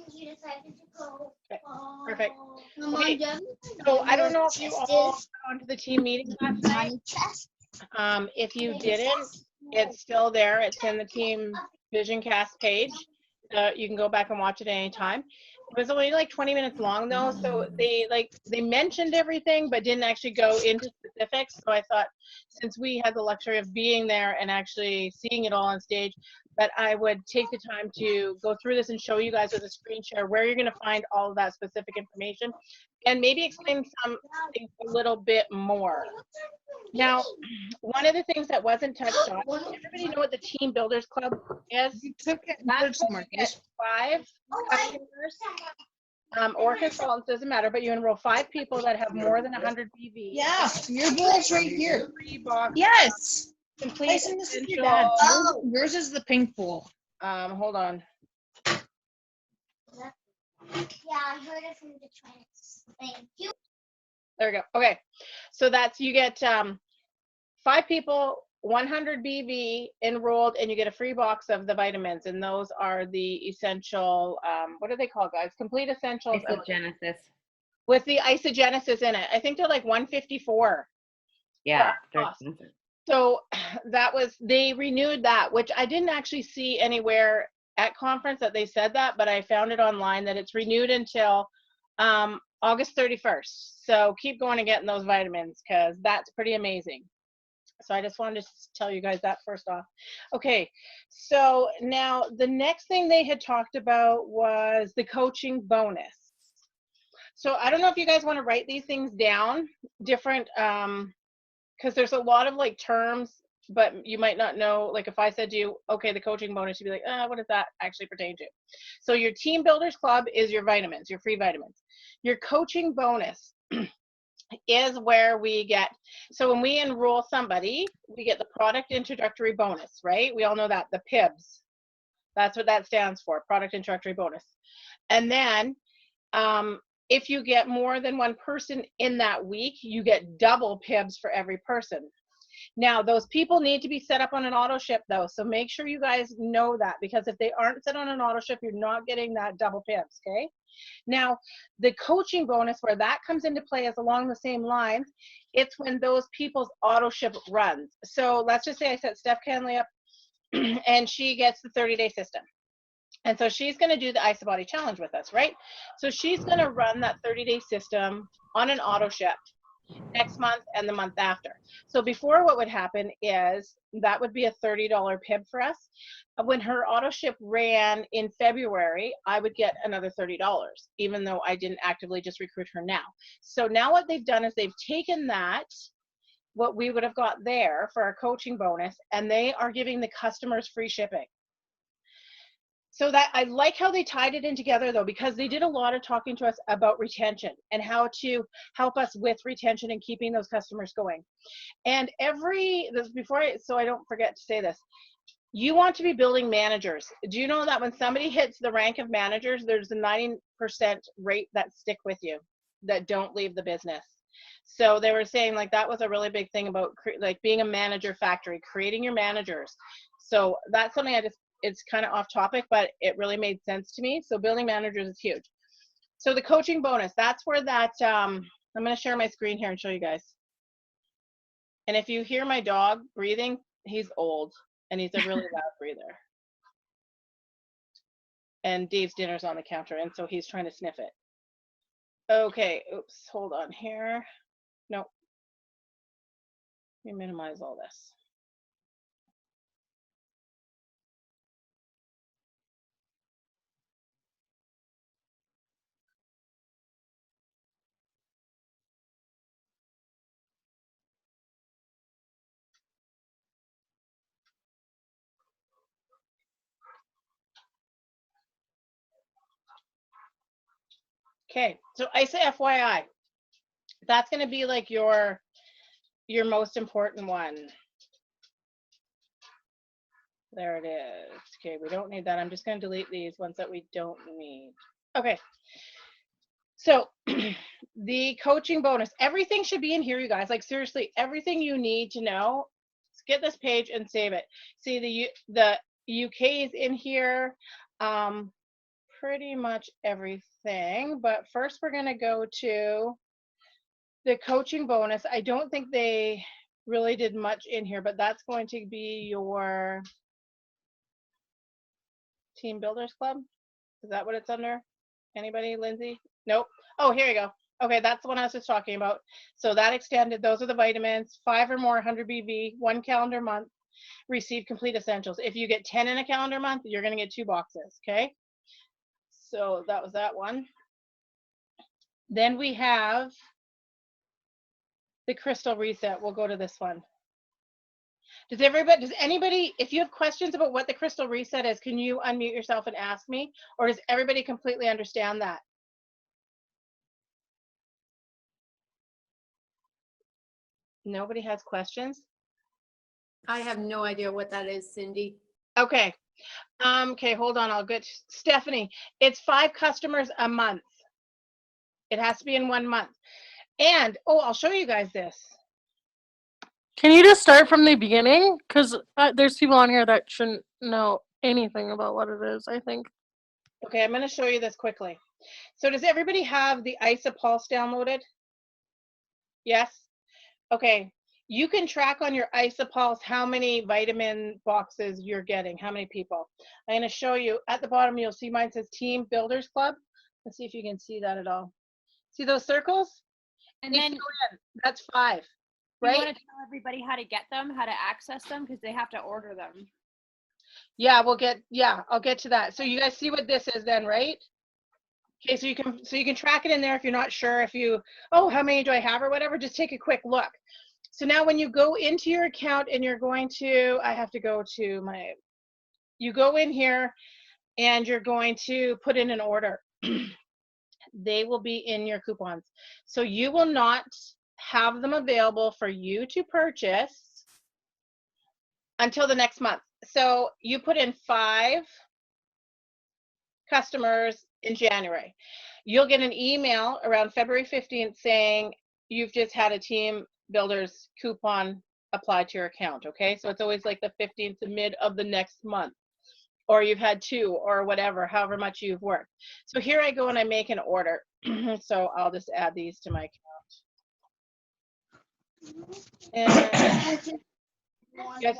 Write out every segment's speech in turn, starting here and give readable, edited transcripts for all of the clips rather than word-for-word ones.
Okay, perfect. Okay, so I don't know if you all got onto the team meeting last night. If you didn't, it's still there. It's in the Team Vision Cast page. You can go back and watch it anytime. It was only like 20 minutes long though, so they mentioned everything but didn't actually go into specifics. So I thought, since we had the luxury of being there and actually seeing it all on stage, that I would take the time to go through this and show you guys with a screen share where you're going to find all of that specific information, and maybe explain some things a little bit more. Now, one of the things that wasn't touched on, everybody know what the Team Builders Club is? You took it. That's where you get 5 customers, or consultants, doesn't matter, but you enroll 5 people that have more than 100 BV. Yeah, your bowl's right here. 3 box. Yes. Complete Tyson, this is your essential. dad. Yours is the pink bowl. Hold on. Yeah, I heard it from the twins. Thank you. There we go. Okay, so that's, you get 5 people, 100 BV enrolled, and you get a free box of the vitamins, and those are the essential, what are they called, guys? Complete essentials. Isogenesis. With the isogenesis in it. I think they're like 154. Yeah. So that was, they renewed that, which I didn't actually see anywhere at conference that they said that, but I found it online that it's renewed until August 31st. So keep going and getting those vitamins, because that's pretty amazing. So I just wanted to tell you guys that first off. Okay, so now the next thing they had talked about was the coaching bonus. So I don't know if you guys want to write these things down, different, because there's a lot of like terms, but you might not know, like if I said to you, okay, the coaching bonus, you'd be like, what does that actually pertain to? So your Team Builders Club is your vitamins, your free vitamins. Your coaching bonus is where we get, so when we enroll somebody, we get the product introductory bonus, right? We all know that, the PIBs. That's what that stands for, product introductory bonus. And then if you get more than 1 person in that week, you get double PIBs for every person. Now, those people need to be set up on an auto ship though, so make sure you guys know that, because if they aren't set on an auto ship, you're not getting that double PIBs, okay? Now, the coaching bonus, where that comes into play, is along the same lines. It's when those people's auto ship runs. So let's just say I set Steph Canley up and she gets the 30-day system. And so she's going to do the IsaBody challenge with us, right? So she's going to run that 30-day system on an auto ship next month and the month after. So before, what would happen is that would be a $30 PIB for us. When her auto ship ran in February, I would get another $30, even though I didn't actively just recruit her now. So now what they've done is they've taken that, what we would have got there for our coaching bonus, and they are giving the customers free shipping. So that, I like how they tied it in together though, because they did a lot of talking to us about retention and how to help us with retention and keeping those customers going. And so I don't forget to say this, you want to be building managers. Do you know that when somebody hits the rank of managers, there's a 90% rate that stick with you, that don't leave the business? So they were saying like that was a really big thing about like being a manager factory, creating your managers. So that's something it's kind of off topic, but it really made sense to me. So building managers is huge. So the coaching bonus, that's where that, I'm going to share my screen here and show you guys. And if you hear my dog breathing, he's old and he's a really loud breather. And Dave's dinner's on the counter, and so he's trying to sniff it. Okay, oops, hold on here. Nope. Let me minimize all this. Okay, so I say FYI, that's going to be like your most important one. There it is. Okay, we don't need that. I'm just going to delete these ones that we don't need. Okay, so the coaching bonus, everything should be in here, you guys. Like seriously, everything you need to know. Get this page and save it. See, the UK is in here. pretty much everything, but first we're gonna go to the coaching bonus. I don't think they really did much in here, but that's going to be your Team Builders Club. Is that what it's under? Anybody, Lindsay? Nope. Oh, here you go. Okay, that's the one I was just talking about. So that extended, those are the vitamins, 5 or more 100 BV, 1 calendar month, receive complete essentials. If you get 10 in a calendar month, you're gonna get 2 boxes, okay? So that was that one. Then we have the Crystal Reset. We'll go to this one. Does anybody, if you have questions about what the Crystal Reset is, can you unmute yourself and ask me? Or does everybody completely understand that? Nobody has questions? I have no idea what that is, Cindy. Okay. Okay, hold on. I'll get Stephanie. It's 5 customers a month. It has to be in 1 month. And, oh, I'll show you guys this. Can you just start from the beginning? Because there's people on here that shouldn't know anything about what it is, I think. Okay, I'm going to show you this quickly. So does everybody have the IsaPulse downloaded? Yes? Okay. You can track on your IsaPulse how many vitamin boxes you're getting, how many people. I'm going to show you. At the bottom, you'll see mine says Team Builders Club. Let's see if you can see that at all. See those circles? And then That's 5, you right? want to tell everybody how to get them, how to access them, because they have to order them. Yeah, I'll get to that. So you guys see what this is then, right? Okay, so you can track it in there if you're not sure how many do I have or whatever, just take a quick look. So now when you go into your account and you're going to, you go in here and you're going to put in an order. They will be in your coupons. So you will not have them available for you to purchase until the next month. So you put in 5 customers in January. You'll get an email around February 15th saying you've just had a Team Builders coupon applied to your account, okay? So it's always like the 15th to mid of the next month, or you've had 2 or whatever, however much you've worked. So here I go and I make an order. So I'll just add these to my account. And yes,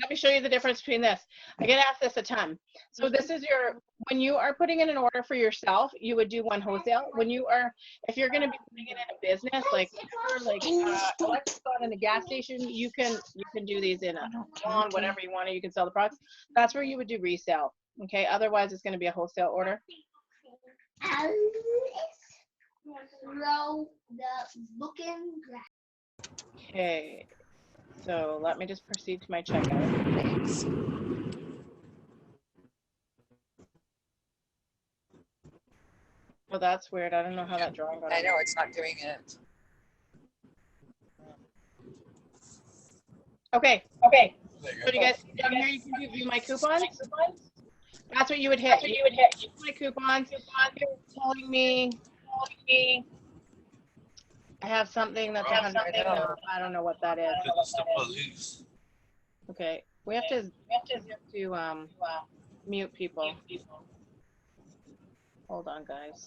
let me show you the difference between this. I get asked this a ton. So this is when you are putting in an order for yourself, you would do 1 wholesale. If you're going to be putting it in a business, like Electricon in a gas station, you can do these in a salon, whatever you want, or you can sell the products. That's where you would do resale. Okay, otherwise it's going to be a wholesale order. Throw the book in grass. Okay, so let me just proceed to my checkout. Well, that's weird. I don't know how that drawing got. I know it's not doing it. Okay. So do you guys see down here you can view my coupons? That's what you would hit. My coupons. It's telling me I have something that's I don't know what that is. Okay. We have to mute people. Hold on, guys.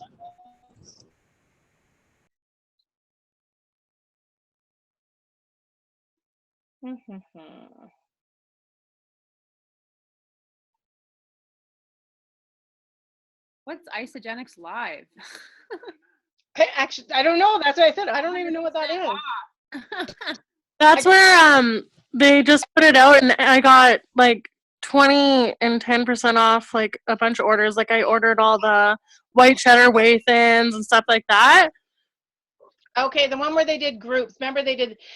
What's Isogenics Live? Actually, I don't know. That's what I said. I don't even know what that is. That's where they just put it out and I got like 20 and 10% off like a bunch of orders. Like I ordered all the white cheddar whey thins and stuff like that. Okay, the one where they did groups. Remember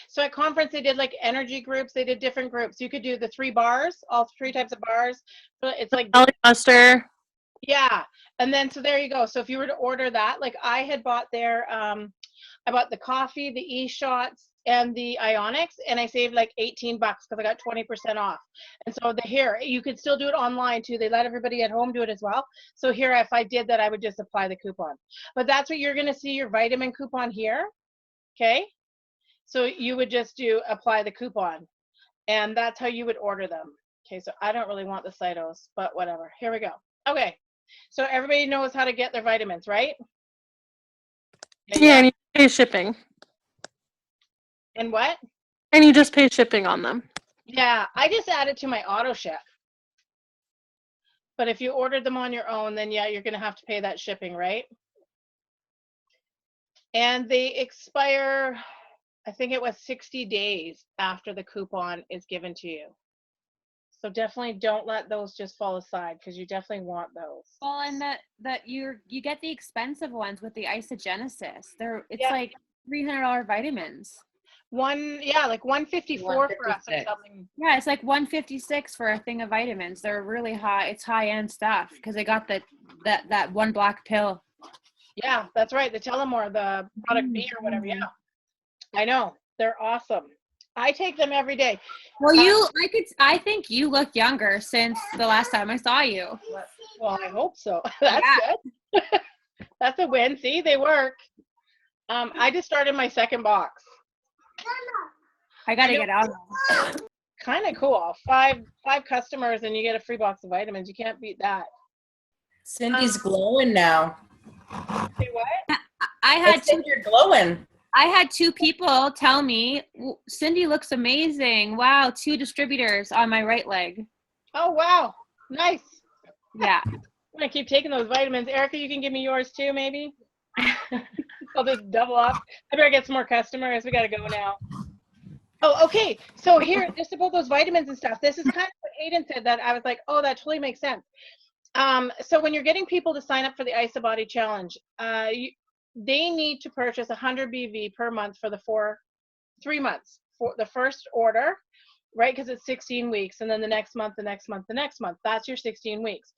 so at conference they did like energy groups. They did different groups. You could do the 3 bars, all 3 types of bars. It's like Belly Buster. Yeah, and then so there you go. So if you were to order that, like I had bought I bought the coffee, the e-shots, and the Ionics, and I saved like $18 because I got 20% off. And so here, you could still do it online too. They let everybody at home do it as well. So here, if I did that, I would just apply the coupon. But that's what you're going to see your vitamin coupon here. Okay. So you would just apply the coupon, and that's how you would order them. Okay. So I don't really want the Cytos, but whatever. Here we go. Okay. So everybody knows how to get their vitamins, right? Yeah, and you pay shipping. And what? And you just pay shipping on them. Yeah, I just added to my auto ship. But if you ordered them on your own, then yeah, you're going to have to pay that shipping, right? And they expire, I think it was 60 days after the coupon is given to you. So definitely don't let those just fall aside, because you definitely want those. Well, and that you get the expensive ones with the Isogenesis. It's Yeah. like $300 vitamins. Like 154 for us or 156. something. Yeah, it's like 156 for a thing of vitamins. They're really high. It's high end stuff because they got that one black pill. Yeah, that's right. The Telemore, the product B or whatever. Yeah, I know. They're awesome. I take them every day. Well, I think you look younger since the last time I saw you. Well, I hope so. That's good. That's a win. See, they work. I just started my second box. I got to get out. Kind of cool. Five customers and you get a free box of vitamins. You can't beat that. Cindy's glowing now. Say what? I said you're glowing. I had 2 people tell me, Cindy looks amazing. Wow, 2 distributors on my right leg. Oh, wow. Nice. Yeah. I'm going to keep taking those vitamins. Erica, you can give me yours too, maybe? I'll just double up. I better get some more customers. We got to go now. Oh, okay. So here, just about those vitamins and stuff, this is kind of what Hayden said that I was like, oh, that totally makes sense. So when you're getting people to sign up for the IsaBody Challenge, they need to purchase 100 BV per month for the 3 months for the first order, right? Because it's 16 weeks, and then the next month, the next month, the next month. That's your 16 weeks.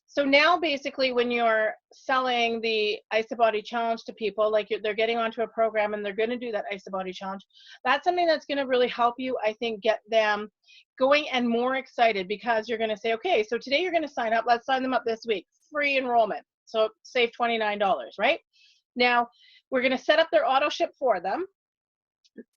So now basically when you're selling the IsaBody Challenge to people, like they're getting onto a program and they're going to do that IsaBody Challenge, that's something that's going to really help you, I think, get them going and more excited, because you're going to say, okay, so today you're going to sign up. Let's sign them up this week. Free enrollment. So save $29, right? Now, we're going to set up their auto ship for them,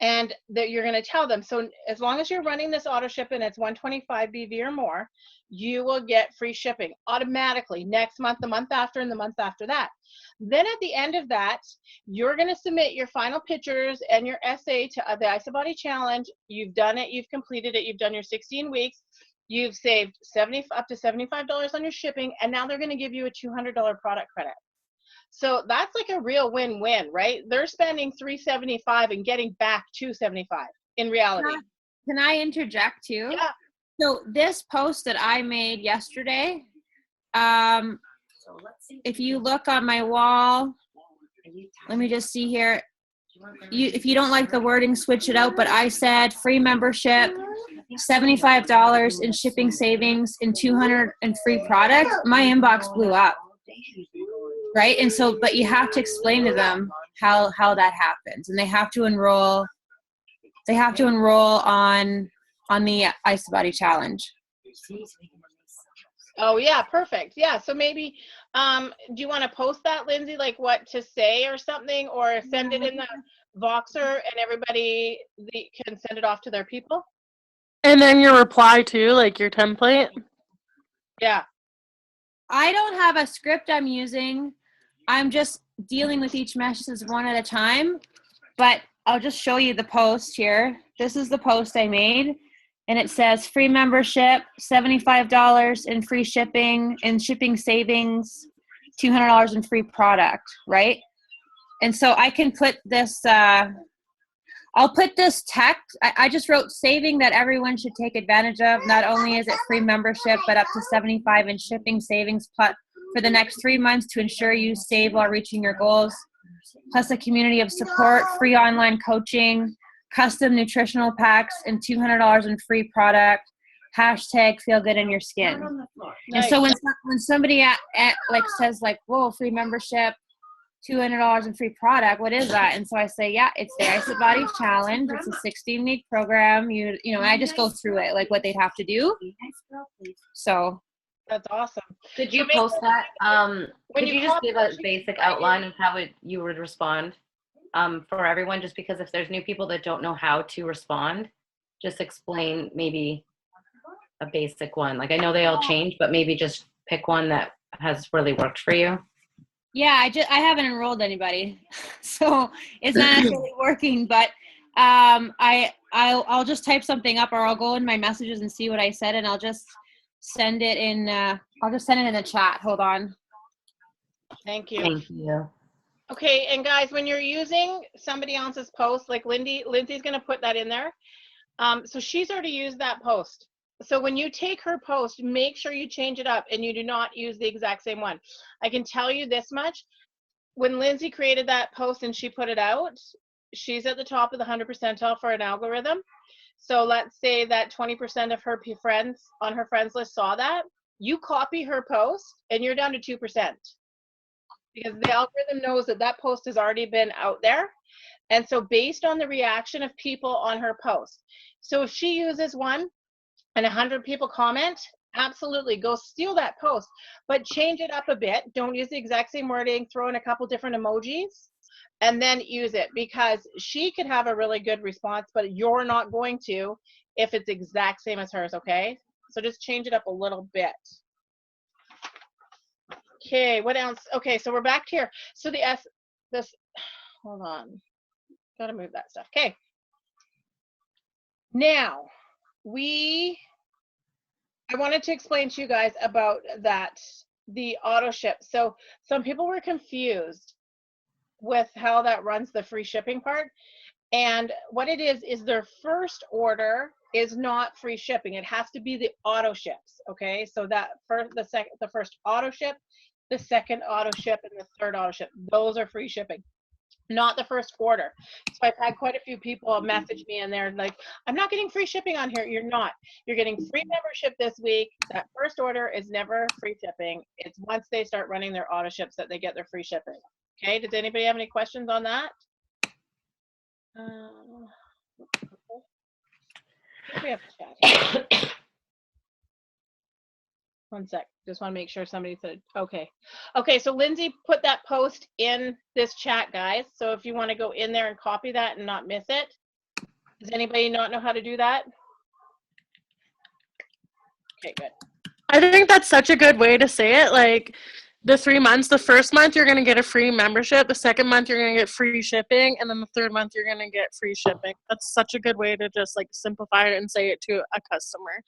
and that you're going to tell them, so as long as you're running this auto ship and it's 125 BV or more, you will get free shipping automatically next month, the month after, and the month after that. Then at the end of that, you're going to submit your final pictures and your essay to the IsaBody Challenge. You've done it, you've completed it, you've done your 16 weeks, you've saved up to $75 on your shipping, and now they're going to give you a $200 product credit. So that's like a real win-win, right? They're spending $375 and getting back $275 in reality. Can I interject too? Yeah. So this post that I made yesterday, if you look on my wall, let me just see here. If you don't like the wording, switch it out. But I said free membership, $75 in shipping savings, and $200 in free product. My inbox blew up. Right. And so, but you have to explain to them how that happens, and they have to enroll on the IsaBody Challenge. Oh yeah, perfect. Yeah. So maybe, do you want to post that, Lindsay, like what to say or something, or send it in the Voxer and everybody can send it off to their people? And then your reply too, like your template. Yeah. I don't have a script I'm using. I'm just dealing with each message one at a time, but I'll just show you the post here. This is the post I made, and it says free membership, $75 in free shipping and shipping savings, $200 in free product, right? And so I can put this, I'll put this text. I just wrote saving that everyone should take advantage of. Not only is it free membership, but up to $75 in shipping savings for the next 3 months to ensure you save while reaching your goals. Plus a community of support, free online coaching, custom nutritional packs, and $200 in free product. Hashtag feel good in your skin. Nice. And so when somebody like says like, whoa, free membership, $200 in free product, what is that? And so I say, yeah, it's the IsaBody Challenge. It's a 16-week program. You know, and I just go through it, like what they'd have to do. So That's awesome. Could you So post that? when Could you you just call give a people, basic outline of how you would respond for everyone? Just because if there's new people that don't know how to respond, just explain maybe a basic one. Like I know they all change, but maybe just pick one that has really worked for you? Yeah, I haven't enrolled anybody, so it's not necessarily working. But I'll just type something up, or I'll go in my messages and see what I said, and I'll just send it in. I'll just send it in the chat. Hold on. Thank you. Thank you. Okay, and guys, when you're using somebody else's post, like Lindsay's going to put that in there. So she's already used that post. So when you take her post, make sure you change it up and you do not use the exact same one. I can tell you this much. When Lindsay created that post and she put it out, she's at the top of the 100 percentile for an algorithm. So let's say that 20% of her friends on her friends list saw that. You copy her post and you're down to 2%. Because the algorithm knows that that post has already been out there. And so based on the reaction of people on her post. So if she uses one and 100 people comment, absolutely go steal that post, but change it up a bit. Don't use the exact same wording, throw in a couple different emojis and then use it, because she could have a really good response, but you're not going to if it's exact same as hers, okay? So just change it up a little bit. Okay, what else? Okay, so we're back here. So hold on. Gotta move that stuff. Okay. Now, I wanted to explain to you guys about the auto ship. So some people were confused with how that runs the free shipping part. And what it is their first order is not free shipping. It has to be the auto ships, okay? So that the first auto ship, the second auto ship, and the third auto ship, those are free shipping, not the first order. So I've had quite a few people message me and they're like, I'm not getting free shipping on here. You're not. You're getting free membership this week. That first order is never free shipping. It's once they start running their auto ships that they get their free shipping. Okay, does anybody have any questions on that? We have to chat. One sec. Just want to make sure somebody said, okay. Okay, so Lindsay put that post in this chat, guys. So if you want to go in there and copy that and not miss it. Does anybody not know how to do that? Okay, good. I think that's such a good way to say it. Like the 3 months, the first month you're going to get a free membership. The second month you're going to get free shipping. And then the third month you're going to get free shipping. That's such a good way to just like simplify it and say it to a customer.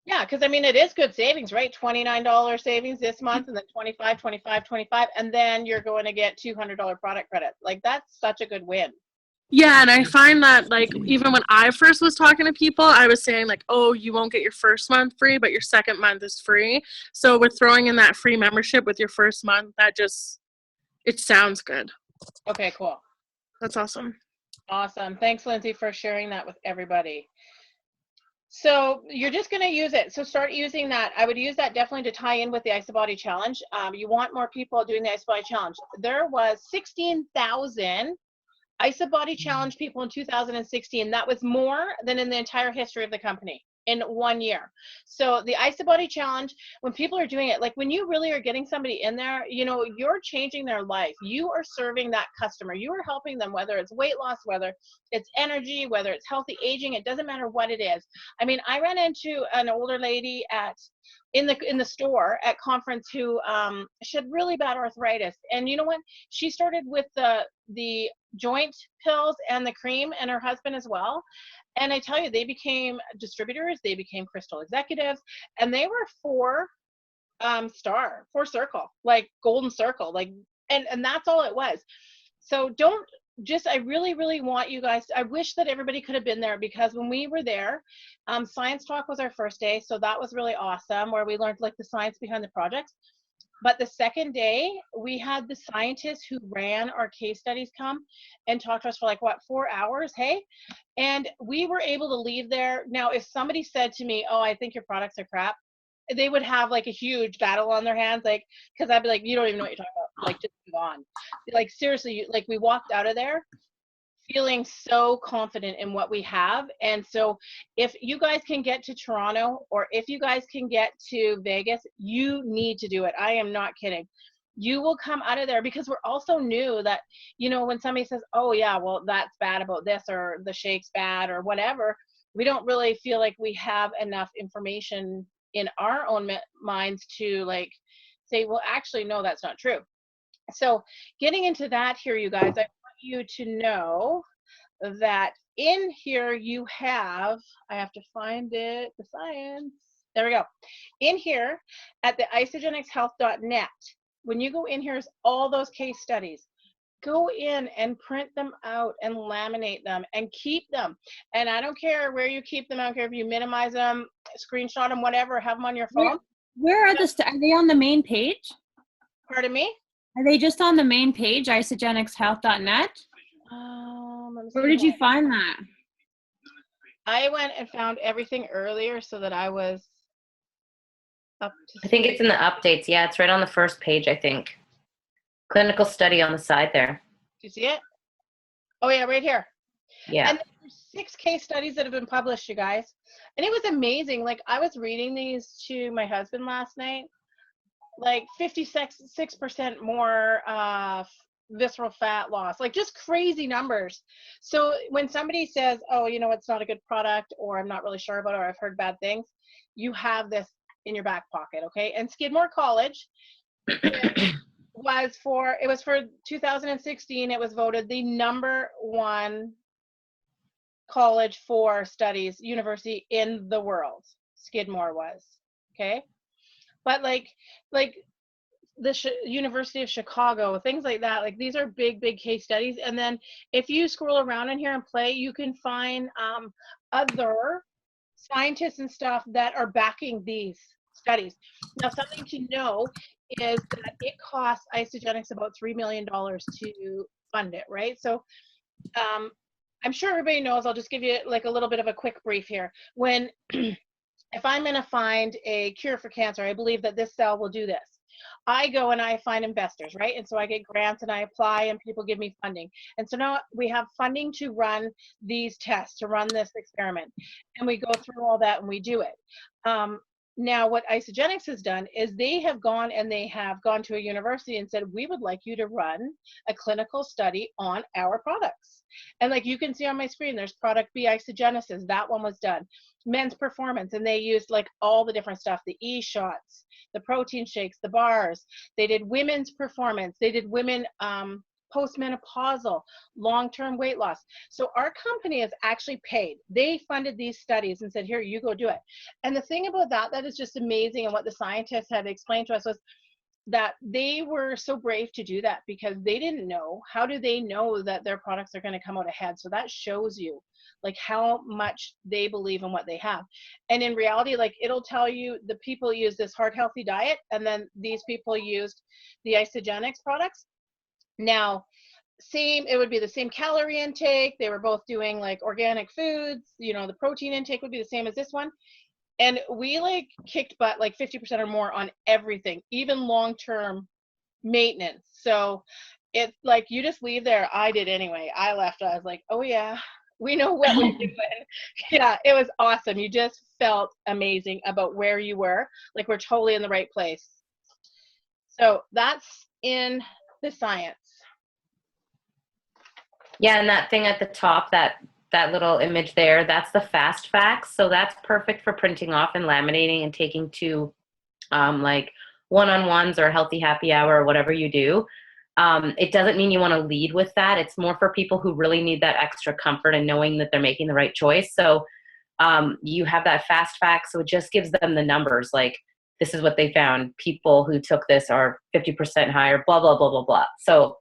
Yeah, because I mean, it is good savings, right? $29 savings this month, and then 25, 25, 25, and then you're going to get $200 product credit. Like, that's such a good win. Yeah, and I find that, like, even when I first was talking to people, I was saying, like, oh, you won't get your first month free, but your second month is free. So with throwing in that free membership with your first month, it sounds good. Okay, cool. That's awesome. Awesome. Thanks, Lindsay, for sharing that with everybody. So you're just going to use it. So start using that. I would use that definitely to tie in with the IsaBody Challenge. You want more people doing the IsaBody Challenge. There was 16,000 IsaBody Challenge people in 2016. That was more than in the entire history of the company in 1 year. So the IsaBody Challenge, when people are doing it, like when you really are getting somebody in there, you know, you're changing their life. You are serving that customer. You are helping them, whether it's weight loss, whether it's energy, whether it's healthy aging. It doesn't matter what it is. I mean, I ran into an older lady in the store at conference who she had really bad arthritis, and you know what, she started with the joint pills and the cream, and her husband as well. And I tell you, they became distributors, they became Crystal executives, and they were four circle, like golden circle, like, and that's all it was. So I really, really want you guys, I wish that everybody could have been there, because when we were there, Science Talk was our first day. So that was really awesome, where we learned like the science behind the projects. But the second day, we had the scientists who ran our case studies come and talk to us for like, 4 hours, hey? And we were able to leave there. Now, if somebody said to me, oh, I think your products are crap, they would have like a huge battle on their hands, like, because I'd be like, you don't even know what you're talking about, like, just move on. Like, seriously, like, we walked out of there feeling so confident in what we have. And so if you guys can get to Toronto, or if you guys can get to Vegas, you need to do it. I am not kidding. You will come out of there, because we're also new that, you know, when somebody says, oh yeah, well, that's bad about this, or the shake's bad, or whatever, we don't really feel like we have enough information in our own minds to like say, well, actually, no, that's not true. So getting into that here, you guys, I want you to know that in here you have, I have to find it, the science. There we go. In here at the isagenixhealth.net, when you go in, here's all those case studies. Go in and print them out and laminate them and keep them. And I don't care where you keep them. I don't care if you minimize them, screenshot them, whatever, have them on your phone. Where are are they on the main page? Pardon me? Are they just on the main page, isagenixhealth.net? Let me Where see. did you find that? I went and found everything earlier so that I was up to I think it's in the updates. Yeah, it's right on the first page, I think. Clinical study on the side there. Do you see it? Oh yeah, right here. Yeah. And there's 6 case studies that have been published, you guys. And it was amazing. Like, I was reading these to my husband last night. Like 56% more visceral fat loss, like just crazy numbers. So when somebody says, oh, you know, it's not a good product, or I'm not really sure about it, or I've heard bad things, you have this in your back pocket, okay? And Skidmore College was for 2016, it was voted the #1 college for studies university in the world. Skidmore was, okay? But like the University of Chicago, things like that, like these are big case studies. And then if you scroll around in here and play, you can find other scientists and stuff that are backing these studies. Now, something to know is that it costs Isagenix about $3 million to fund it, right? So I'm sure everybody knows, I'll just give you like a little bit of a quick brief here. When if I'm going to find a cure for cancer, I believe that this cell will do this. I go and I find investors, right? And so I get grants and I apply and people give me funding. And so now we have funding to run these tests, to run this experiment. And we go through all that and we do it. Now what Isagenix has done is they have gone to a university and said, we would like you to run a clinical study on our products. And like you can see on my screen, there's product B, Isagenesis, that one was done. Men's performance, and they used like all the different stuff, the E-shots, the protein shakes, the bars. They did women's performance. They did women postmenopausal, long-term weight loss. So our company is actually paid. They funded these studies and said, here, you go do it. And the thing about that is just amazing, and what the scientists had explained to us was that they were so brave to do that because they didn't know. How do they know that their products are going to come out ahead? So that shows you like how much they believe in what they have. And in reality, like it'll tell you the people use this heart healthy diet, and then these people used the Isagenix products. Now, it would be the same calorie intake. They were both doing like organic foods, you know, the protein intake would be the same as this one. And we like kicked butt like 50% or more on everything, even long-term maintenance. So it's like you just leave there. I did anyway. I left. I was like, oh yeah, we know what we're doing. Yeah, it was awesome. You just felt amazing about where you were. Like we're totally in the right place. So that's in the science. Yeah, and that thing at the top, that little image there, that's the fast facts. So that's perfect for printing off and laminating and taking to like one-on-ones or healthy happy hour or whatever you do. It doesn't mean you want to lead with that. It's more for people who really need that extra comfort and knowing that they're making the right choice. So you have that fast fact. So it just gives them the numbers. Like, this is what they found. People who took this are 50% higher, blah, blah, blah, blah, blah. So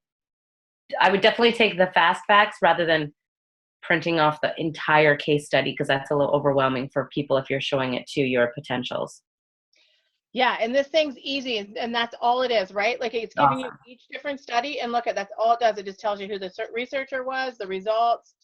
I would definitely take the fast facts rather than printing off the entire case study, because that's a little overwhelming for people if you're showing it to your potentials. Yeah, and this thing's easy, and that's all it is, right? Like it's giving you each different study, and look at that's all it does. It just tells you who the researcher was, the results.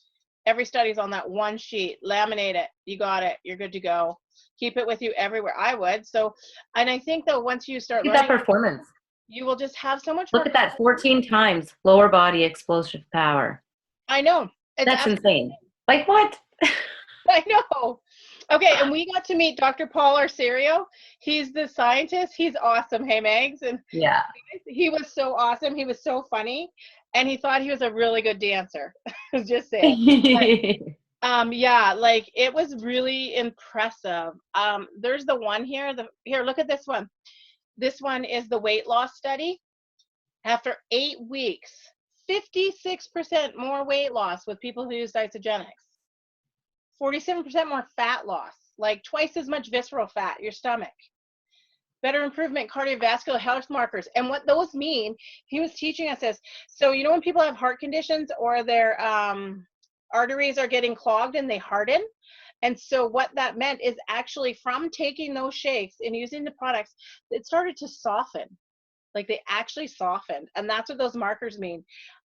Every study's on that one sheet. Laminate it. You got it. You're good to go. Keep it with you everywhere. I would. So, and I think that once you start Look at learning, that performance. you will just have so much. Look at that 14 times lower body explosive power. I know. That's insane. Like what? I know. Okay, and we got to meet Dr. Paul Arserio. He's the scientist. He's awesome. Hey, Megs. And Yeah. he was so awesome. He was so funny. And he thought he was a really good dancer. Just saying. But, yeah, like it was really impressive. There's the one here. Here, look at this one. This one is the weight loss study. After 8 weeks, 56% more weight loss with people who use Isagenix. 47% more fat loss, like twice as much visceral fat, your stomach. Better improvement cardiovascular health markers. And what those mean, he was teaching us this. So, you know, when people have heart conditions or their arteries are getting clogged and they harden? And so what that meant is actually from taking those shakes and using the products, it started to soften. Like they actually softened. And that's what those markers mean.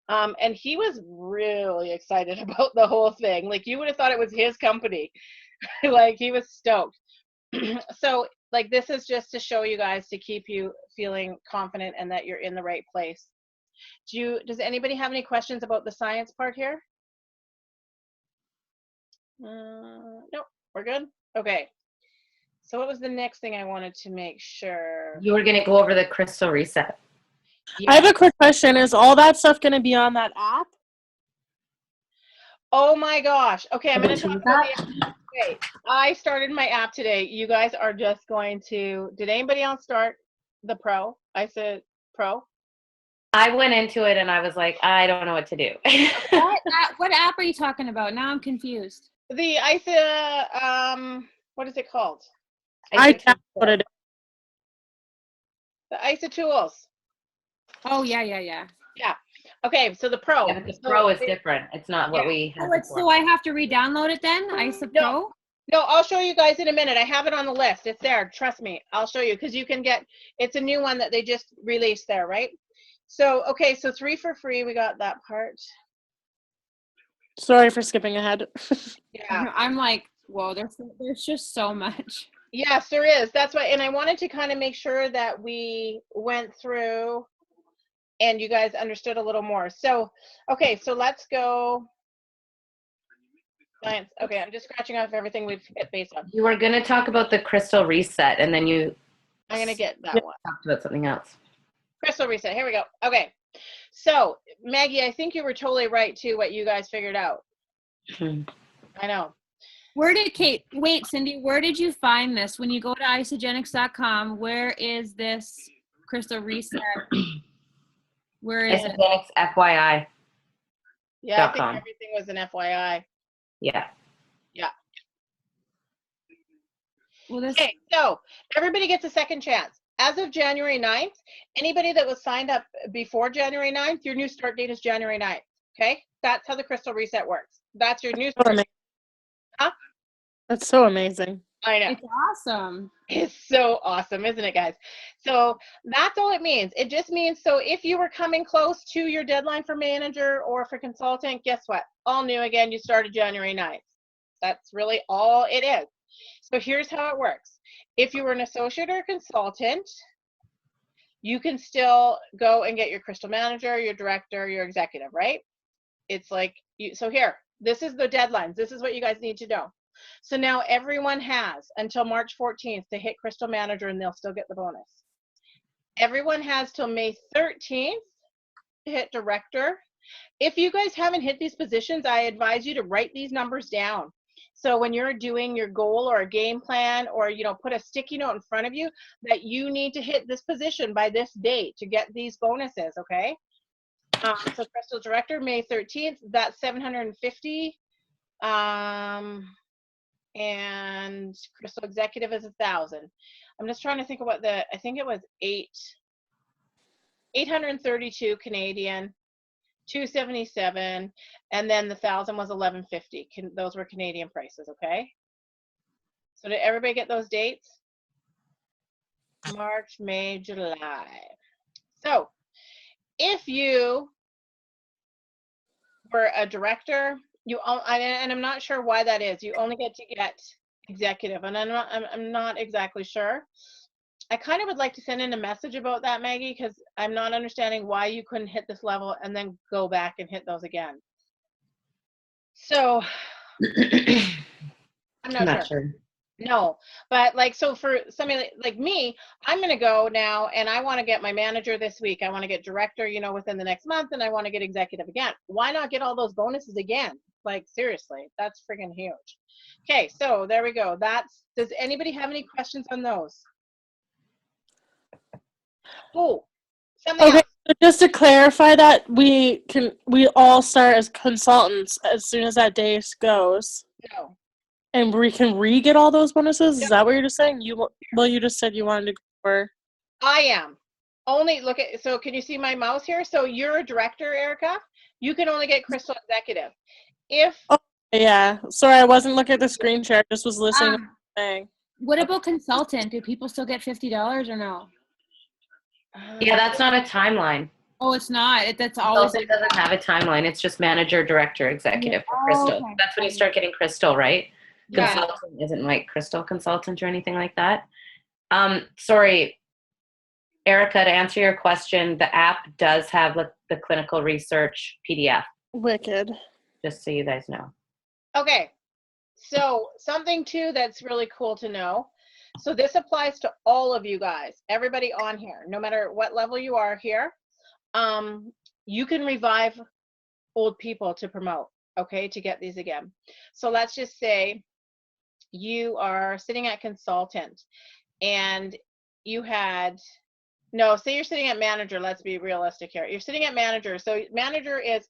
And he was really excited about the whole thing. Like you would have thought it was his company. Like he was stoked. So like this is just to show you guys, to keep you feeling confident and that you're in the right place. Does anybody have any questions about the science part here? Nope, we're good. Okay. So what was the next thing I wanted to make sure? You were going to go over the crystal reset. I have a quick question. Is all that stuff going to be on that app? Oh my gosh. Okay, I'm going to Which talk one's about the app. Wait, I started my app today. You guys are just going to, did anybody else start the Pro? I said Pro. I went into it and I was like, I don't know what to do. What app are you talking about? Now I'm confused. The ISA, what is it called? I can't put it. The ISA tools. Oh, yeah. Okay, so the Pro. Yeah, but the So Pro is it- different. It's not what we had So before. I have to re-download it then? ISA No. Pro? No, I'll show you guys in a minute. I have it on the list. It's there. Trust me. I'll show you because you can get, it's a new one that they just released there, right? So, okay, so 3 for free. We got that part. Sorry for skipping ahead. Yeah. I'm like, whoa, there's just so much. Yes, there is. That's why, and I wanted to kind of make sure that we went through and you guys understood a little more. So, okay, so let's go. Science. Okay, I'm just scratching off everything we've hit base on. You were going to talk about the crystal reset and then you I'm gonna get that one. talked about something else. Crystal reset. Here we go. Okay. So, Maggie, I think you were totally right too. What you guys figured out. Hmm. I know. Wait, Cindy, where did you find this? When you go to isagenix.com, where is this crystal reset? Where is it? Isagenix FYI. Yeah, I think .com. everything was an FYI. Yeah. Well, this Okay, so everybody gets a second chance. As of January 9th, anybody that was signed up before January 9th, your new start date is January 9th. Okay, that's how the crystal reset works. That's your new So start amazing. Huh? That's so amazing. I know. it's awesome. It's so awesome, isn't it, guys? So that's all it means. It just means, so if you were coming close to your deadline for manager or for consultant, guess what? All new again, you started January 9th. That's really all it is. So here's how it works. If you were an associate or a consultant, you can still go and get your crystal manager, your director, your executive, right? It's like, so here, this is the deadlines. This is what you guys need to know. So now everyone has until March 14th to hit crystal manager and they'll still get the bonus. Everyone has till May 13th to hit director. If you guys haven't hit these positions, I advise you to write these numbers down. So when you're doing your goal or a game plan, or, you know, put a sticky note in front of you that you need to hit this position by this date to get these bonuses, okay? So crystal director, May 13th, that's 750. And crystal executive is 1,000. I'm just trying to think of what I think it was 832 Canadian, 277, and then the 1,000 was 1150. Those were Canadian prices, okay? So did everybody get those dates? March, May, July. So if you were a director, and I'm not sure why that is. You only get to get executive, and I'm not exactly sure. I kind of would like to send in a message about that, Maggie, because I'm not understanding why you couldn't hit this level and then go back and hit those again. So I'm not sure. No, but like, so for somebody like me, I'm going to go now and I want to get my manager this week. I want to get director, you know, within the next month, and I want to get executive again. Why not get all those bonuses again? Like, seriously, that's freaking huge. Okay, so there we go. Does anybody have any questions on those? Oh, something Okay, else. so just to clarify that, we all start as consultants as soon as that day goes, No. and we can re-get all those bonuses. No. Is that what you're just saying? You just said you wanted to go for. I am. Only look at, so can you see my mouse here? So you're a director, Erica. You can only get Crystal Executive. If Yeah, sorry, I wasn't looking at the screen share. I just was listening to Um, the thing. what about consultant? Do people still get $50 or no? Yeah, that's not a timeline. Oh, it's not. That's always. Consultant doesn't have a timeline. It's just manager, director, executive for Oh, Crystal. okay. That's when you start getting Crystal, right? Yeah. Consultant isn't like Crystal consultant or anything like that. Sorry, Erica, to answer your question, the app does have the clinical research PDF, Wicked. just so you guys know. Okay, so something too that's really cool to know. So this applies to all of you guys, everybody on here, no matter what level you are here. You can revive old people to promote, okay, to get these again. So let's just say you are sitting at consultant and you had, no, say you're sitting at manager. Let's be realistic here. You're sitting at manager. So manager is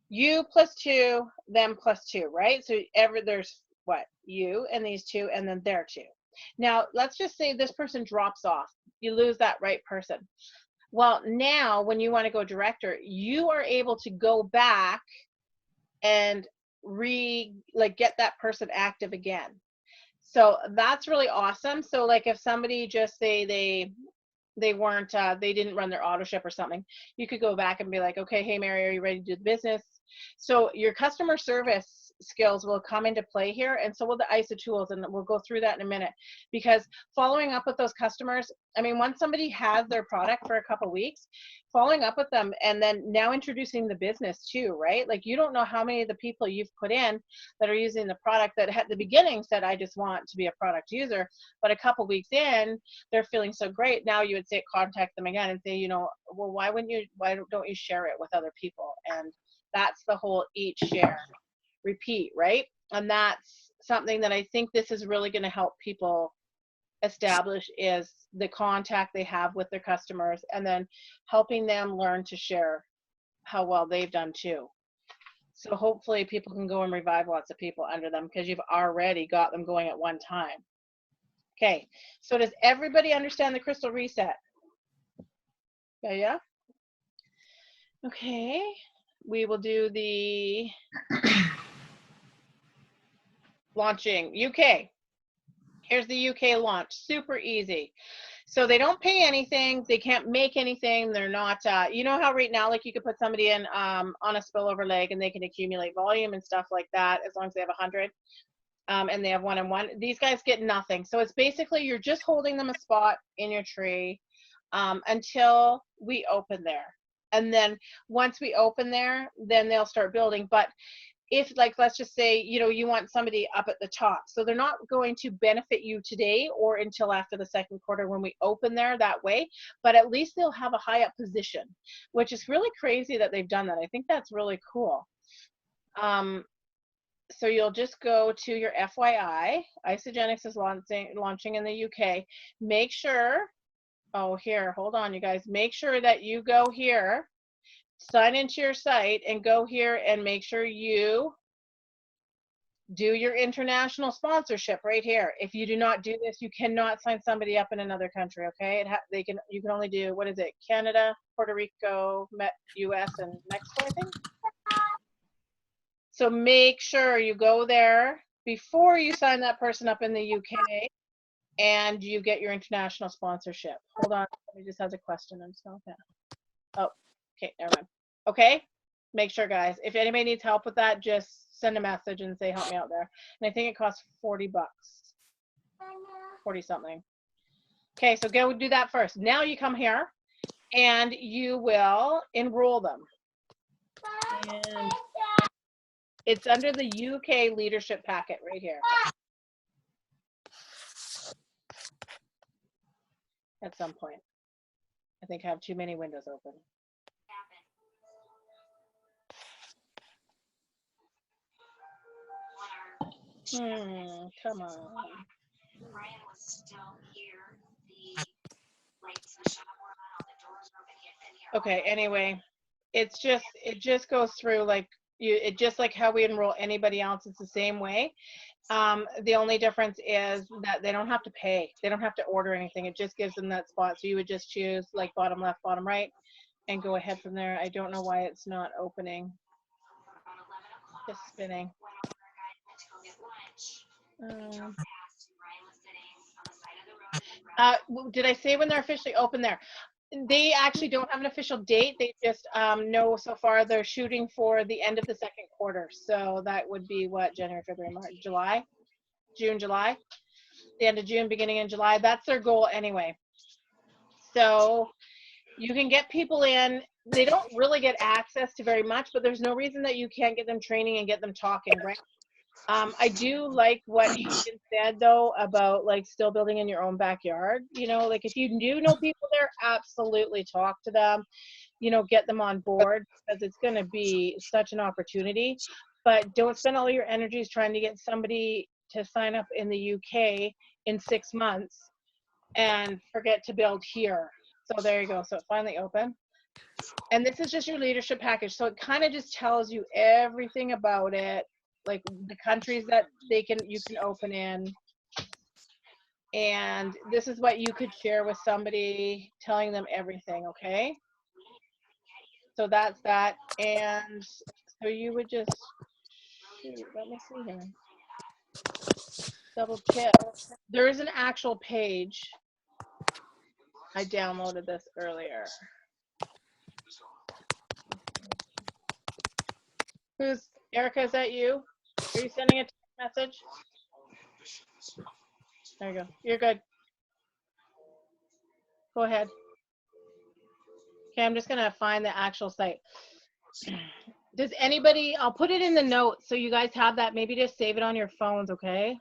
you plus 2, them plus 2, right? So there's what? You and these 2, and then their 2. Now, let's just say this person drops off. You lose that right person. Well, now when you want to go director, you are able to go back and get that person active again. So that's really awesome. So like if somebody just say they weren't they didn't run their auto ship or something, you could go back and be like, okay, hey Mary, are you ready to do the business? So your customer service skills will come into play here, and so will the ISA tools, and we'll go through that in a minute. Because following up with those customers, I mean, once somebody has their product for a couple weeks, following up with them and then now introducing the business too, right? Like you don't know how many of the people you've put in that are using the product that at the beginning said, I just want to be a product user, but a couple weeks in, they're feeling so great. Now you would say contact them again and say, you know, well, why don't you share it with other people? And that's the whole eat, share, repeat, right? And that's something that I think this is really going to help people establish, is the contact they have with their customers, and then helping them learn to share how well they've done too. So hopefully people can go and revive lots of people under them, because you've already got them going at one time. Okay, so does everybody understand the crystal reset? Yeah? Okay, we will do the launching UK. Here's the UK launch, super easy. So they don't pay anything, they can't make anything, they're not, you know how right now, like you could put somebody in on a spillover leg and they can accumulate volume and stuff like that, as long as they have 100. And they have 1-on-1. These guys get nothing. So it's basically you're just holding them a spot in your tree until we open there. And then once we open there, then they'll start building. But if, like, let's just say, you know, you want somebody up at the top, so they're not going to benefit you today or until after the second quarter when we open there that way, but at least they'll have a high up position, which is really crazy that they've done that. I think that's really cool. So you'll just go to your FYI. Isagenix is launching in the UK. Make sure, oh, here, hold on, you guys. Make sure that you go here, sign into your site, and go here and make sure you do your international sponsorship right here. If you do not do this, you cannot sign somebody up in another country, okay? You can only do, what is it, Canada, Puerto Rico, US, and Mexico, I think? So make sure you go there before you sign that person up in the UK and you get your international sponsorship. Hold on, somebody just has a question. I'm so okay. Oh, okay, never mind. Okay, make sure, guys. If anybody needs help with that, just send a message and say help me out there. And I think it costs $40, 40 something. Okay, so go do that first. Now you come here and you will enroll them. And it's under the UK leadership packet right here. At some point. I think I have too many windows open. Come on. Ryan was still here. The lights in the shop were Okay, anyway, it just goes through like it just like how we enroll anybody else, it's the same way. The only difference is that they don't have to pay. They don't have to order anything. It just gives them that spot. So you would just choose like bottom left, bottom right, and go ahead from there. I don't know why it's not opening. Just spinning. Did I say when they're officially open there? They actually don't have an official date. They just know so far they're shooting for the end of the second quarter. So that would be what, January, February, March, July, June, July, the end of June, beginning in July. That's their goal anyway. So you can get people in. They don't really get access to very much, but there's no reason that you can't get them training and get them talking, right? I do like what Hayden said though about like still building in your own backyard. You know, like if you do know people there, absolutely talk to them. You know, get them on board because it's going to be such an opportunity. But don't spend all your energies trying to get somebody to sign up in the UK in 6 months and forget to build here. So there you go. So it finally opened. And this is just your leadership package. So it kind of just tells you everything about it, like the countries that you can open in. And this is what you could share with somebody, telling them everything, okay? So that's that. And so you would just, let me see here. Double check. There is an actual page. I downloaded this earlier. Erica, is that you? Are you sending a text message? There you go. You're good. Go ahead. Okay, I'm just going to find the actual site. Does anybody, I'll put it in the notes so you guys have that. Maybe just save it on your phones, okay?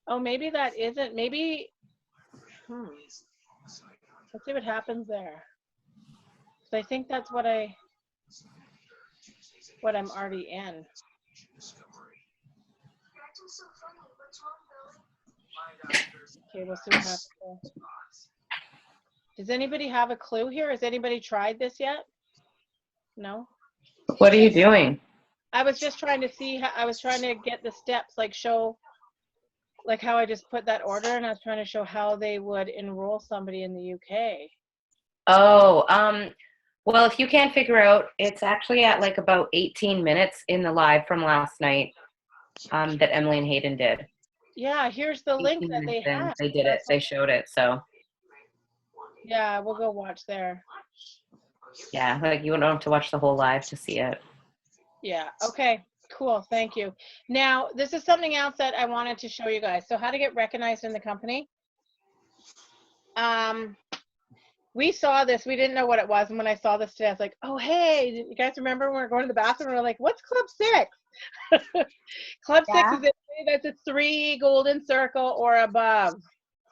Oh, maybe that isn't, maybe, let's see what happens there. So I think that's what I'm already in. Okay, we'll see what happens there. Does anybody have a clue here? Has anybody tried this yet? No? What are you doing? I was just trying to see how, I was trying to get the steps, like show, like how I just put that order, and I was trying to show how they would enroll somebody in the UK. Oh, well, if you can't figure out, it's actually at like about 18 minutes in the live from last night that Emily and Hayden did. Yeah, here's the link that they have. They did it. They showed it. So yeah, we'll go watch there. yeah, like you don't have to watch the whole live to see it. Yeah, okay, cool, thank you. Now, this is something else that I wanted to show you guys. So how to get recognized in the company. We saw this, we didn't know what it was, and when I saw this today, I was like, oh, hey, you guys remember when we were going to the bathroom, we were like, what's Club 6? Club 6 is that's a 3 golden circle or above.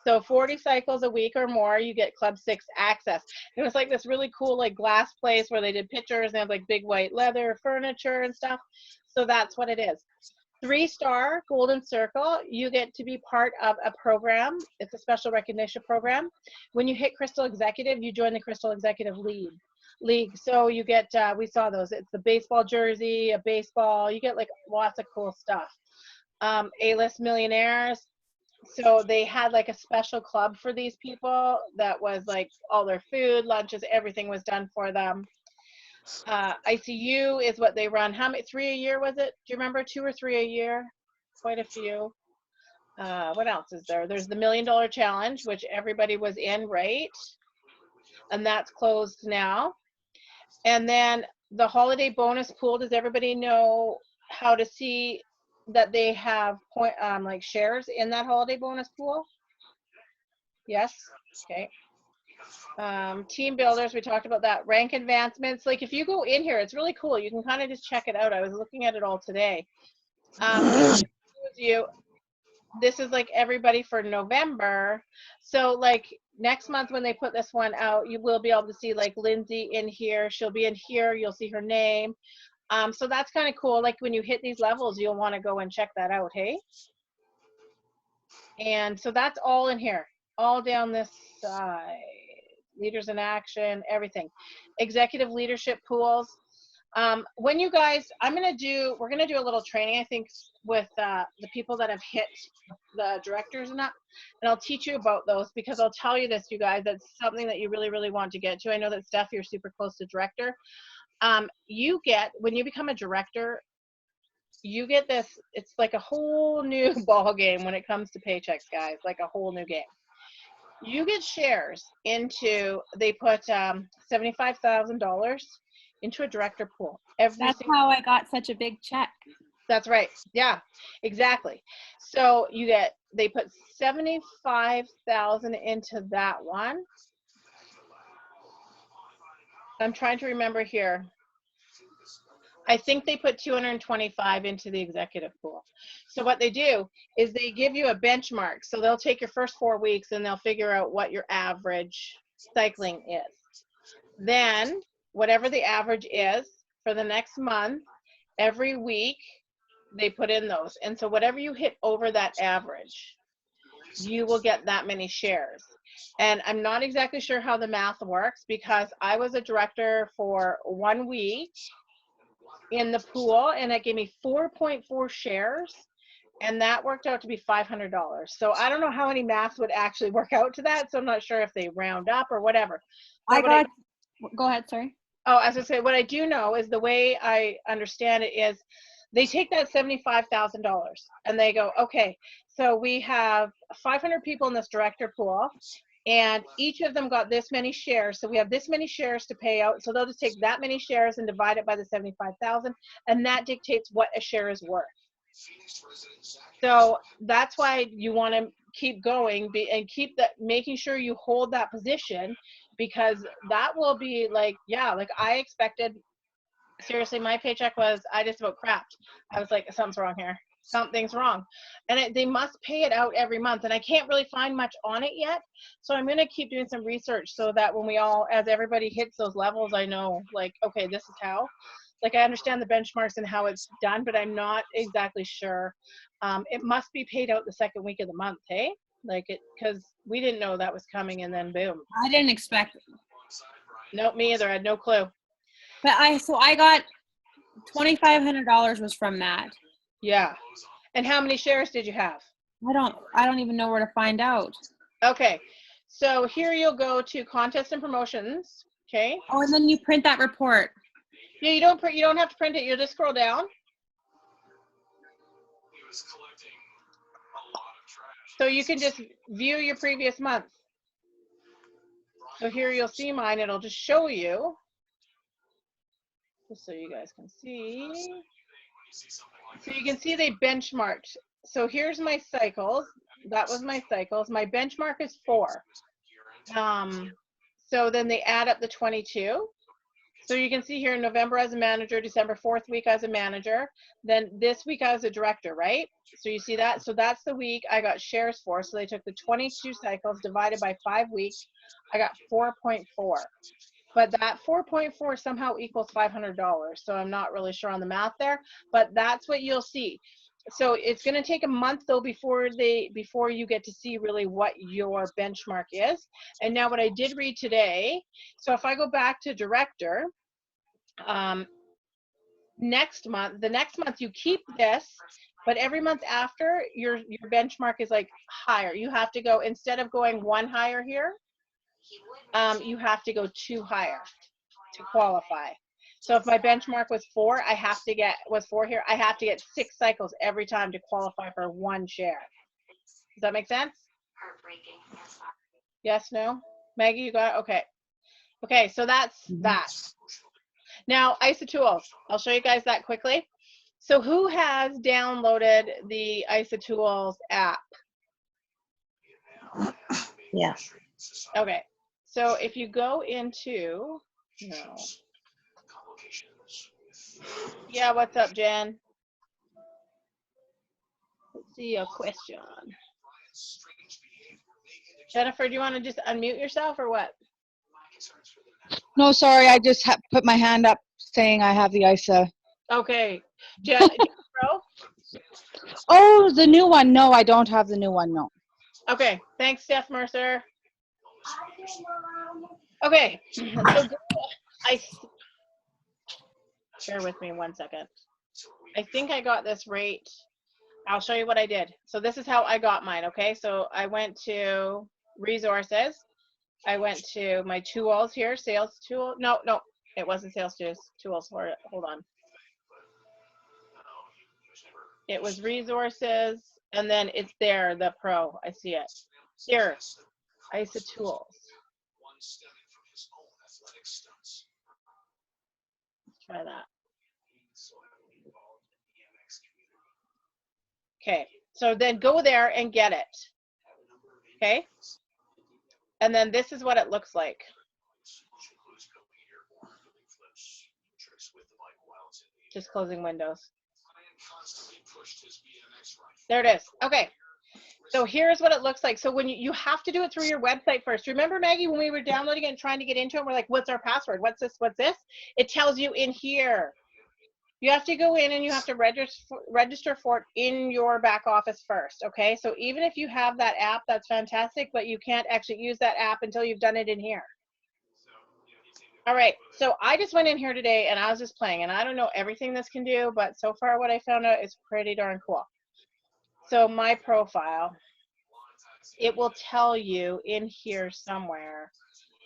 So 40 cycles a week or more, you get Club 6 access. It was like this really cool like glass place where they did pictures and they had like big white leather furniture and stuff. So that's what it is. 3-star golden circle, you get to be part of a program. It's a special recognition program. When you hit Crystal Executive, you join the Crystal Executive League. So you get, we saw those. It's the baseball jersey, a baseball. You get like lots of cool stuff. A-list millionaires. So they had like a special club for these people that was like all their food, lunches, everything was done for them. ICU is what they run. How many? 3 a year was it? Do you remember? 2 or 3 a year? Quite a few. What else is there? There's the $1 Million Challenge, which everybody was in, right? And that's closed now. And then the holiday bonus pool. Does everybody know how to see that they have like shares in that holiday bonus pool? Yes. Okay. Team builders, we talked about that. Rank advancements, like if you go in here, it's really cool. You can kind of just check it out. I was looking at it all today. This is like everybody for November. So like next month when they put this one out, you will be able to see like Lindsay in here. She'll be in here. You'll see her name. So that's kind of cool. Like when you hit these levels, you'll want to go and check that out, hey? And so that's all in here, all down this side. Leaders in action, everything. Executive leadership pools. When you guys, we're gonna do a little training, I think, with the people that have hit the directors and that, and I'll teach you about those, because I'll tell you this, you guys, that's something that you really, really want to get to. I know that Steph, you're super close to director. You get, when you become a director, you get this, it's like a whole new ball game when it comes to paychecks, guys, like a whole new game. You get shares into, they put $75,000 into a director pool. That's how I got such a big check. That's right. Yeah, exactly. So you get, they put 75,000 into that one. I'm trying to remember here. I think they put 225 into the executive pool. So what they do is they give you a benchmark. So they'll take your first 4 weeks and they'll figure out what your average cycling is. Then whatever the average is for the next month, every week they put in those. And so whatever you hit over that average, you will get that many shares. And I'm not exactly sure how the math works, because I was a director for 1 week in the pool and it gave me 4.4 shares, and that worked out to be $500. So I don't know how any math would actually work out to that, so I'm not sure if they round up or whatever. But Go ahead, sorry. Oh, as I say, what I do know is, the way I understand it is, they take that $75,000 and they go, okay, so we have 500 people in this director pool, and each of them got this many shares. So we have this many shares to pay out. So they'll just take that many shares and divide it by the 75,000, and that dictates what a share is worth. So that's why you want to keep going and keep that, making sure you hold that position, because that will be like, yeah, like I expected. Seriously, my paycheck was, I just about crapped. I was like, something's wrong here. Something's wrong. And they must pay it out every month. And I can't really find much on it yet. So I'm going to keep doing some research, so that when we all, as everybody hits those levels, I know, like, okay, this is how. Like, I understand the benchmarks and how it's done, but I'm not exactly sure. It must be paid out the second week of the month, hey? Like, it, because we didn't know that was coming, and then boom. I didn't expect it. Nope, me either. I had no clue. But I got $2,500 was from that. Yeah. And how many shares did you have? I don't even know where to find out. Okay. So here you'll go to contests and promotions. Okay. Oh, and then you print that report. Yeah, you don't have to print it. You'll just scroll down. So you can just view your previous month. So here you'll see mine. It'll just show you, just so you guys can see. So you can see they benchmarked. So here's my cycles. That was my cycles. My benchmark is 4. So then they add up the 22. So you can see here in November as a manager, December 4th week as a manager, then this week I was a director, right? So you see that? So that's the week I got shares for. So they took the 22 cycles divided by 5 weeks. I got 4.4. But that 4.4 somehow equals $500. So I'm not really sure on the math there, but that's what you'll see. So it's going to take a month though before you get to see really what your benchmark is. And now what I did read today, so if I go back to director, the next month you keep this, but every month after your benchmark is like higher. You have to go, instead of going 1 higher here, you have to go 2 higher to qualify. So if my benchmark was 4, I have to get 6 cycles every time to qualify for 1 share. Does that make sense? Yes, no? Maggie, you got it? Okay. Okay, so that's that. Now, ISOTools. I'll show you guys that quickly. So who has downloaded the ISOTools app? Yeah. Okay. So if you go into, no. Yeah, what's up, Jen? Let's see a question. Jennifer, do you want to just unmute yourself or what? No, sorry, I just put my hand up saying I have the ISA Okay. Do you have Pro? Oh, the new one. No, I don't have the new one. No. Okay. Thanks, Steph Mercer. Okay. So I bear with me 1 second. I think I got this right. I'll show you what I did. So this is how I got mine. Okay. So I went to resources. I went to my tools here, sales tool. No, it wasn't sales tools. Hold on. It was resources, and then it's there, the Pro. I see it. Here, ISA tools. Let's try that. Okay, so then go there and get it. Okay, and then this is what it looks like. Just closing windows. There it is. Okay. So here's what it looks like. So when you have to do it through your website first. Remember, Maggie, when we were downloading it and trying to get into it, we're like, what's our password? What's this? What's this? It tells you in here. You have to go in and you have to register for it in your back office first, okay? So even if you have that app, that's fantastic, but you can't actually use that app until you've done it in here. All right, so I just went in here today and I was just playing, and I don't know everything this can do, but so far what I found out is pretty darn cool. So my profile, it will tell you in here somewhere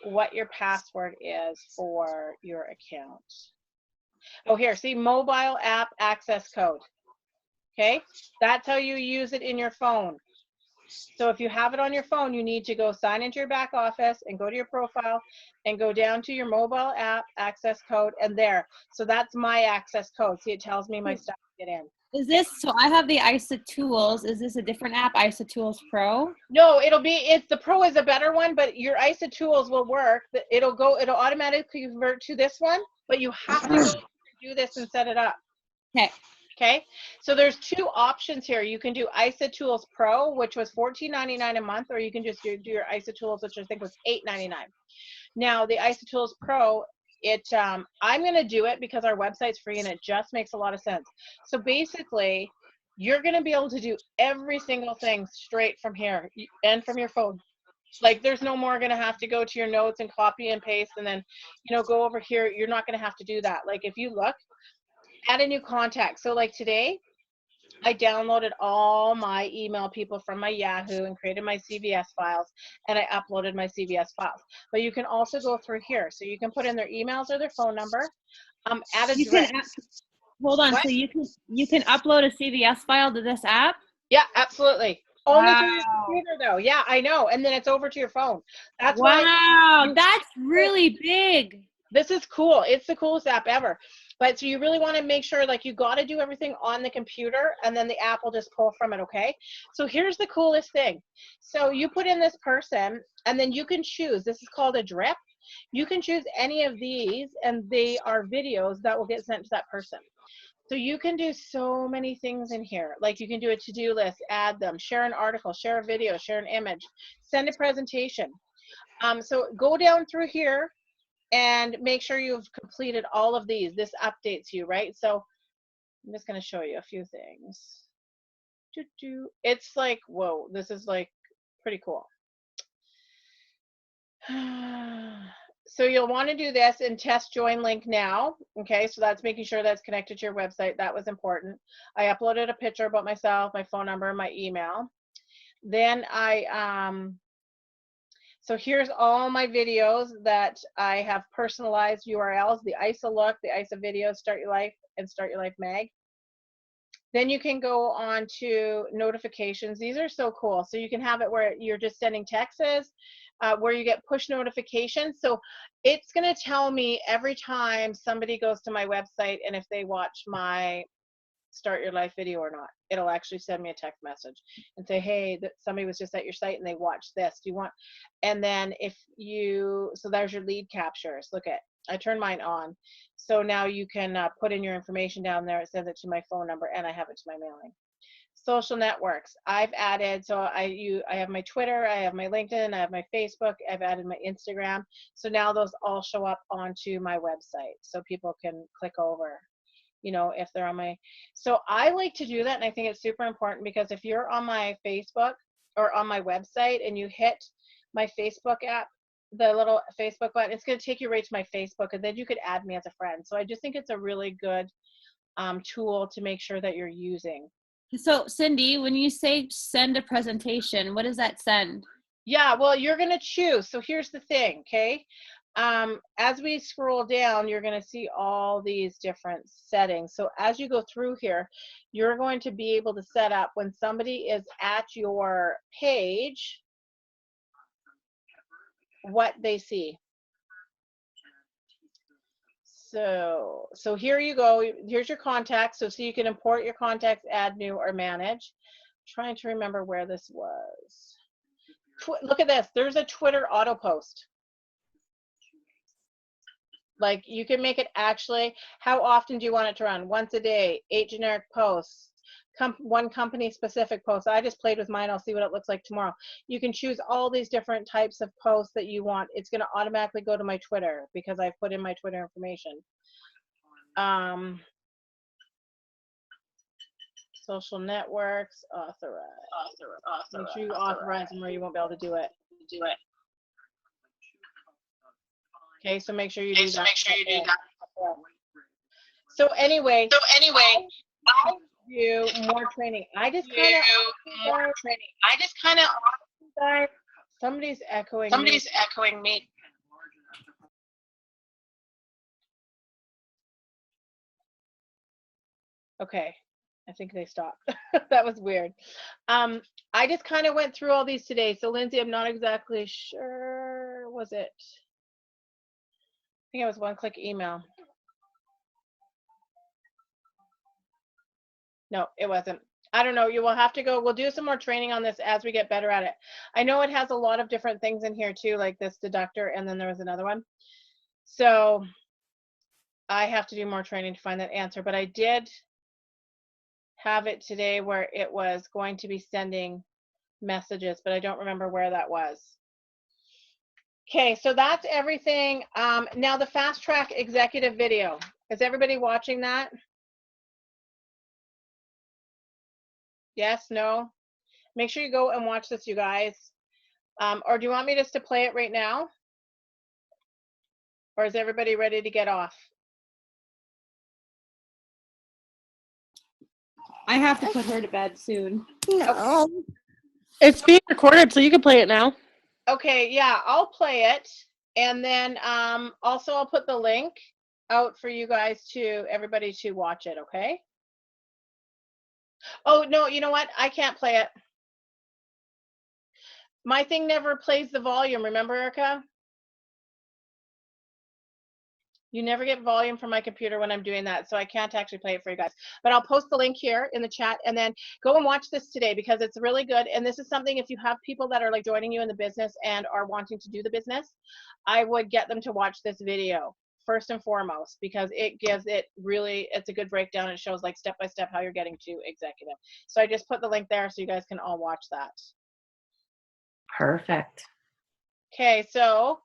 what your password is for your account. Oh, here, see, mobile app access code. Okay, that's how you use it in your phone. So if you have it on your phone, you need to go sign into your back office and go to your profile and go down to your mobile app access code and there. So that's my access code. See, it tells me my stuff to get in. Is this, so I have the ISA Tools. Is this a different app, ISA Tools Pro? No, the Pro is a better one, but your ISA Tools will work. It'll automatically convert to this one, but you have to go do this and set it up. Okay. Okay, so there's two options here. You can do ISA Tools Pro, which was $14.99 a month, or you can just do your ISA Tools, which I think was $8.99. Now, the ISA Tools Pro, I'm going to do it because our website's free and it just makes a lot of sense. So basically, you're going to be able to do every single thing straight from here and from your phone. Like, there's no more going to have to go to your notes and copy and paste and then, go over here. You're not going to have to do that. Like, if you look, add a new contact. So like today, I downloaded all my email people from my Yahoo and created my CVS files, and I uploaded my CVS files. But you can also go through here. So you can put in their emails or their phone number, add a direct. Hold on, What? so you can upload a CVS file to this app? Yeah, absolutely. Only through your Wow. computer though. Yeah, I know. And then it's over to your phone. That's Wow, why that's really big. this is cool. It's the coolest app ever. But so you really want to make sure, like, you got to do everything on the computer and then the app will just pull from it, okay? So here's the coolest thing. So you put in this person and then you can choose. This is called a drip. You can choose any of these and they are videos that will get sent to that person. So you can do so many things in here. Like you can do a to-do list, add them, share an article, share a video, share an image, send a presentation. So go down through here and make sure you've completed all of these. This updates you, right? So I'm just going to show you a few things. It's like, whoa, this is like pretty cool. So you'll want to do this and test join link now. Okay, so that's making sure that's connected to your website. That was important. I uploaded a picture about myself, my phone number, my email. Then so here's all my videos that I have personalized URLs, the ISA look, the ISA videos, Start Your Life, and Start Your Life Mag. Then you can go on to notifications. These are so cool. So you can have it where you're just sending texts, where you get push notifications. So it's going to tell me every time somebody goes to my website and if they watch my Start Your Life video or not. It'll actually send me a text message and say, hey, somebody was just at your site and they watched this. Do you want? And then so there's your lead captures. Look at, I turned mine on. So now you can put in your information down there. It sends it to my phone number and I have it to my mailing. Social networks. I've added, so I have my Twitter, I have my LinkedIn, I have my Facebook, I've added my Instagram. So now those all show up onto my website so people can click over you know, if they're on my, so I like to do that. And I think it's super important because if you're on my Facebook or on my website and you hit my Facebook app, the little Facebook button, it's going to take you right to my Facebook, and then you could add me as a friend. So I just think it's a really good tool to make sure that you're using. So Cindy, when you say send a presentation, what does that send? Yeah, well, you're going to choose. So here's the thing, okay? As we scroll down, you're going to see all these different settings. So as you go through here, you're going to be able to set up when somebody is at your page, what they see. So here you go. Here's your contacts. So you can import your contacts, add new, or manage. Trying to remember where this was. Look at this. There's a Twitter auto post. Like you can make it actually, how often do you want it to run? Once a day, 8 generic posts, one company specific post. I just played with mine. I'll see what it looks like tomorrow. You can choose all these different types of posts that you want. It's going to automatically go to my Twitter because I've put in my Twitter information. Social networks, authorize. Make sure you authorize them or you won't be able to do it. Okay, so make sure you do that. So anyway, I do more training. I just kind of somebody's echoing me. Okay, I think they stopped. That was weird. I just kind of went through all these today. So Lindsay, I'm not exactly sure. Was it? I think it was one-click email. No, it wasn't. I don't know. You will have to go. We'll do some more training on this as we get better at it. I know it has a lot of different things in here too, like this deductor, and then there was another one. So I have to do more training to find that answer, but I did have it today where it was going to be sending messages, but I don't remember where that was. Okay, so that's everything. Now the fast track executive video. Is everybody watching that? Yes, no? Make sure you go and watch this, you guys. Or do you want me just to play it right now? Or is everybody ready to get off? I have to put her to bed soon. No. It's being recorded, so you can play it now. Okay, yeah, I'll play it. And then also I'll put the link out for you guys to everybody to watch it, okay? Oh, no, you know what? I can't play it. My thing never plays the volume, remember, Erica? You never get volume from my computer when I'm doing that, so I can't actually play it for you guys. But I'll post the link here in the chat, and then go and watch this today because it's really good. And this is something, if you have people that are like joining you in the business and are wanting to do the business, I would get them to watch this video first and foremost because it gives it really, it's a good breakdown. It shows like step by step how you're getting to executive. So I just put the link there so you guys can all watch that. Perfect. Okay, so